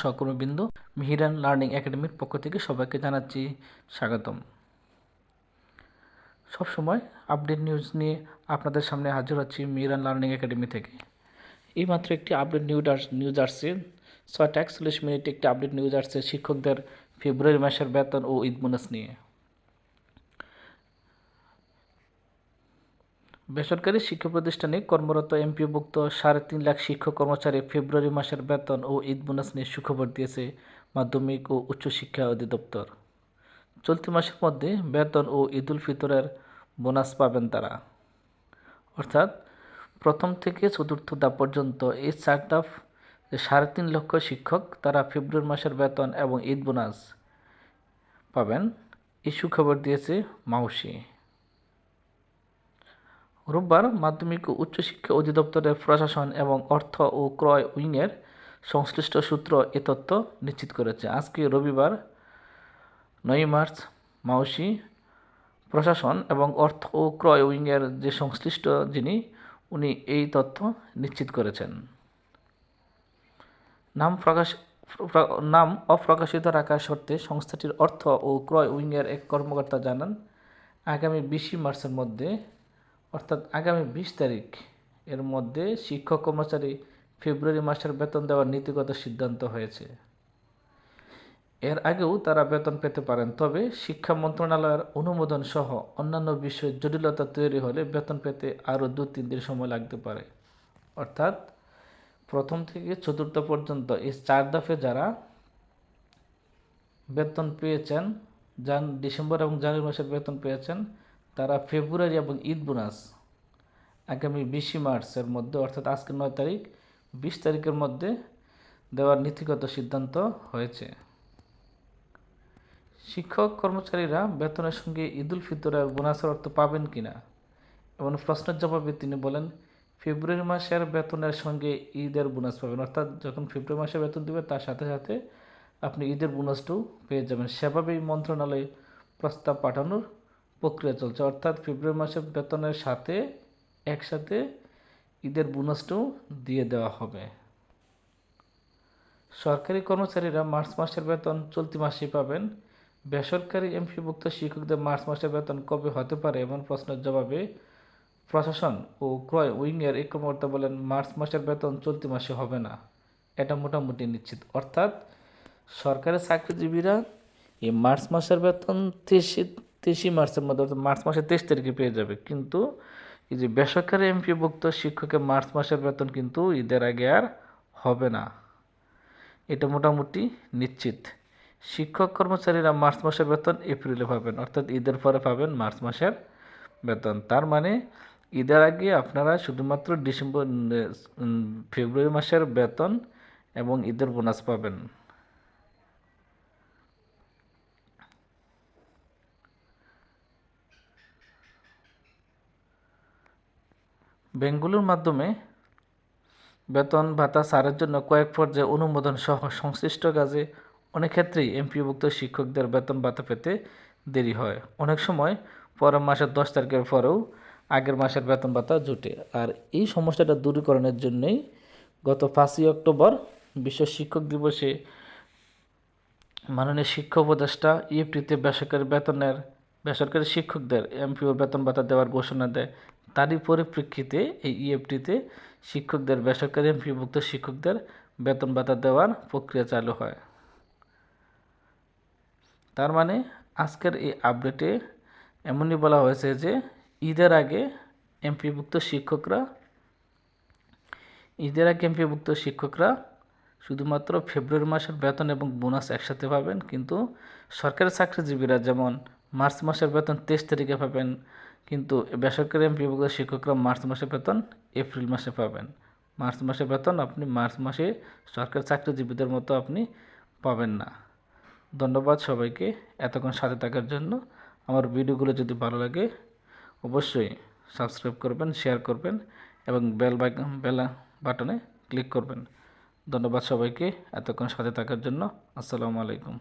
সহকর্মীবৃন্দ, মিহিরান লার্নিং একাডেমির পক্ষ থেকে সবাইকে জানাচ্ছি স্বাগতম। সবসময় আপডেট নিউজ নিয়ে আপনাদের সামনে হাজির হচ্ছি মিহিরান লার্নিং একাডেমি থেকে। এইমাত্র একটি আপডেট নিউজ আসছে, 6:41 একটি আপডেট নিউজ আসছে শিক্ষকদের ফেব্রুয়ারি মাসের বেতন ও ঈদ বোনাস নিয়ে। বেসরকারি শিক্ষা প্রতিষ্ঠানে কর্মরত এমপিওভুক্ত 3.5 লাখ শিক্ষক কর্মচারী ফেব্রুয়ারি মাসের বেতন ও ঈদ বোনাস নিয়ে সুখবর দিয়েছে মাধ্যমিক ও উচ্চশিক্ষা অধিদপ্তর। চলতি মাসের মধ্যে বেতন ও ঈদুল ফিতরের বোনাস পাবেন তারা। অর্থাৎ প্রথম থেকে চতুর্থ ধাপ পর্যন্ত এই 4 ধাপ 3.5 লক্ষ শিক্ষক তারা ফেব্রুয়ারি মাসের বেতন এবং ঈদ বোনাস পাবেন, এই সুখবর দিয়েছে মাউসি। রোববার মাধ্যমিক ও উচ্চশিক্ষা অধিদপ্তরের প্রশাসন এবং অর্থ ও ক্রয় উইংয়ের সংশ্লিষ্ট সূত্র এ তথ্য নিশ্চিত করেছে। আজকে রবিবার 9 মার্চ মাউসি প্রশাসন এবং অর্থ ও ক্রয় উইংয়ের যে সংশ্লিষ্ট উনি এই তথ্য নিশ্চিত করেছেন। নাম অপ্রকাশিত রাখার শর্তে সংস্থাটির অর্থ ও ক্রয় উইংয়ের এক কর্মকর্তা জানান, আগামী 20 মার্চের মধ্যে অর্থাৎ আগামী 20 তারিখ এর মধ্যে শিক্ষক কর্মচারী ফেব্রুয়ারি মাসের বেতন দেওয়ার নীতিগত সিদ্ধান্ত হয়েছে। এর আগেও তারা বেতন পেতে পারেন, তবে শিক্ষা মন্ত্রণালয়ের অনুমোদন সহ অন্যান্য বিষয়ে জটিলতা তৈরি হলে বেতন পেতে আরও 2-3 দিন সময় লাগতে পারে। অর্থাৎ প্রথম থেকে চতুর্থ পর্যন্ত এই 4 দফে যারা বেতন পেয়েছেন, ডিসেম্বর এবং জানুয়ারি মাসের বেতন পেয়েছেন, তারা ফেব্রুয়ারি এবং ঈদ বোনাস আগামী 20 মার্চের মধ্যে অর্থাৎ আজকে 9 তারিখ 20 তারিখের মধ্যে দেওয়ার নীতিগত সিদ্ধান্ত হয়েছে। শিক্ষক কর্মচারীরা বেতনের সঙ্গে ঈদুল ফিতরের বোনাসের অর্থ পাবেন কিনা এমন প্রশ্নের জবাবে তিনি বলেন, ফেব্রুয়ারি মাসের বেতনের সঙ্গে ঈদের বোনাস পাবেন। অর্থাৎ যখন ফেব্রুয়ারি মাসে বেতন দেবে তার সাথে সাথে আপনি ঈদের বোনাসটাও পেয়ে যাবেন। সেভাবেই মন্ত্রণালয়ে প্রস্তাব পাঠানোর প্রক্রিয়া চলছে। অর্থাৎ ফেব্রুয়ারি মাসের বেতনের সাথে একসাথে ঈদের বোনাসটাও দিয়ে দেওয়া হবে। সরকারি কর্মচারীরা মার্চ মাসের বেতন চলতি মাসেই পাবেন। বেসরকারি এমপিভুক্ত শিক্ষকদের মার্চ মাসের বেতন কবে হতে পারে এমন প্রশ্নের জবাবে প্রশাসন ও ক্রয় উইংয়ের এক কর্মকর্তা বলেন, মার্চ মাসের বেতন চলতি মাসে হবে না, এটা মোটামুটি নিশ্চিত। অর্থাৎ সরকারি চাকরিজীবীরা এই মার্চ মাসের বেতন 23 মার্চের মধ্যে অর্থাৎ মার্চ মাসের 23 তারিখে পেয়ে যাবে, কিন্তু এই যে বেসরকারি এমপিভুক্ত শিক্ষকের মার্চ মাসের বেতন কিন্তু ঈদের আগে আর হবে না, এটা মোটামুটি নিশ্চিত। শিক্ষক কর্মচারীরা মার্চ মাসের বেতন এপ্রিলে পাবেন, অর্থাৎ ঈদের পরে পাবেন মার্চ মাসের বেতন। তার মানে ঈদের আগে আপনারা শুধুমাত্র ফেব্রুয়ারি মাসের বেতন এবং ঈদের বোনাস পাবেন। ব্যাংকগুলোর মাধ্যমে বেতন ভাতা ছাড়ের জন্য কয়েক পর্যায়ে অনুমোদন সহ সংশ্লিষ্ট কাজে অনেক ক্ষেত্রেই এমপিওভুক্ত শিক্ষকদের বেতন ভাতা পেতে দেরি হয়। অনেক সময় পরের মাসের 10 তারিখের পরেও আগের মাসের বেতন ভাতা জুটে। আর এই সমস্যাটা দূরীকরণের জন্যই গত 5ই অক্টোবর বিশ্ব শিক্ষক দিবসে মাননীয় শিক্ষা উপদেষ্টা ইএফটিতে বেসরকারি শিক্ষকদের এমপিওর বেতন ভাতা দেওয়ার ঘোষণা দেয়। তারই পরিপ্রেক্ষিতে এই ইএফটিতে শিক্ষকদের বেসরকারি এমপিওভুক্ত শিক্ষকদের বেতন ভাতা দেওয়ার প্রক্রিয়া চালু হয়। তার মানে আজকের এই আপডেটে এমনই বলা হয়েছে যে ঈদের আগে এমপিওভুক্ত শিক্ষকরা শুধুমাত্র ফেব্রুয়ারি মাসের বেতন এবং বোনাস একসাথে পাবেন, কিন্তু সরকারি চাকরিজীবীরা যেমন মার্চ মাসের বেতন 23 তারিখে পাবেন, কিন্তু বেসরকারি এমপিওভুক্ত শিক্ষকরা মার্চ মাসের বেতন এপ্রিল মাসে পাবেন। মার্চ মাসের বেতন আপনি মার্চ মাসে সরকারি চাকরিজীবীদের মতো আপনি পাবেন না। ধন্যবাদ সবাইকে এতক্ষণ সাথে থাকার জন্য। আমার ভিডিওগুলো যদি ভালো লাগে অবশ্যই সাবস্ক্রাইব করবেন, শেয়ার করবেন এবং বেল বাটনে ক্লিক করবেন। ধন্যবাদ সবাইকে এতক্ষণ সাথে থাকার জন্য। আসসালামু আলাইকুম।